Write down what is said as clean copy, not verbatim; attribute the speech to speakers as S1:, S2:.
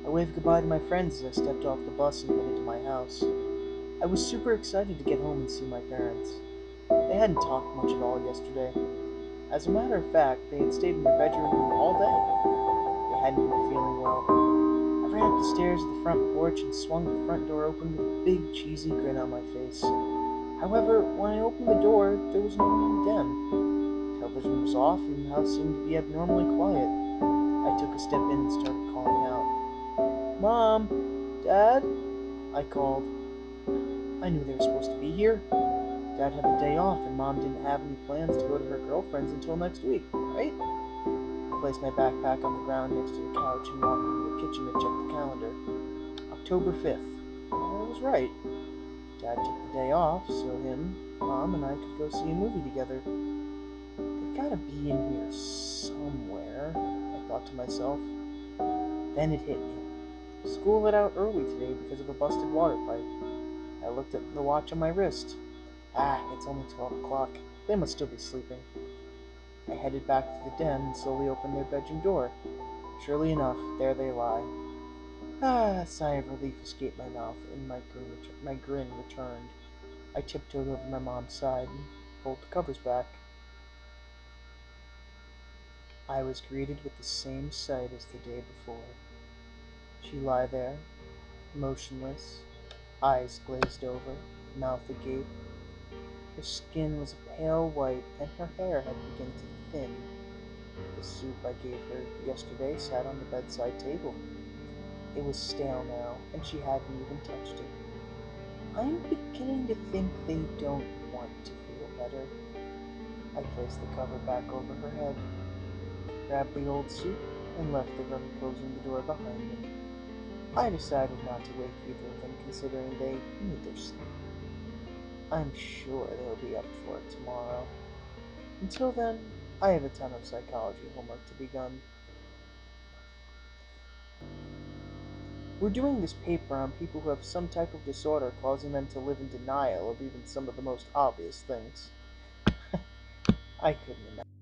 S1: I waved goodbye to my friends as I stepped off the bus and headed to my house. I was super excited to get home and see my parents. They hadn't talked much at all yesterday. As a matter of fact, they had stayed in their bedroom all day. They hadn't been feeling well. I ran up the stairs to the front porch and swung the front door open with a big cheesy grin on my face. However, when I opened the door, there was no one in the den. The television was off and the house seemed to be abnormally quiet. I took a step in and started calling out. "Mom! Dad?" I called. I knew they were supposed to be here. Dad had the day off and Mom didn't have any plans to go to her girlfriend's until next week, right? I placed my backpack on the ground next to the couch and walked into the kitchen to check the calendar. October 5th. I was right. Dad took the day off, so him, Mom, and I could go see a movie together. They've got to be in here somewhere, I thought to myself. Then it hit me. School let out early today because of a busted water pipe. I looked at the watch on my wrist. It's only 12 o'clock. They must still be sleeping. I headed back to the den and slowly opened their bedroom door. Surely enough, there they lie. A sigh of relief escaped my mouth, and my grin returned. I tiptoed over my mom's side and pulled the covers back. I was greeted with the same sight as the day before. She lay there, motionless, eyes glazed over, mouth agape. Her skin was a pale white, and her hair had begun to thin. The soup I gave her yesterday sat on the bedside table. It was stale now, and she hadn't even touched it. I'm beginning to think they don't want to feel better. I placed the cover back over her head, grabbed the old soup, and left the room, closing the door behind me. I decided not to wake either of them, considering they need their sleep. I'm sure they'll be up for it tomorrow. Until then, I have a ton of psychology homework to be done. We're doing this paper on people who have some type of disorder causing them to live in denial of even some of the most obvious things. I couldn't imagine.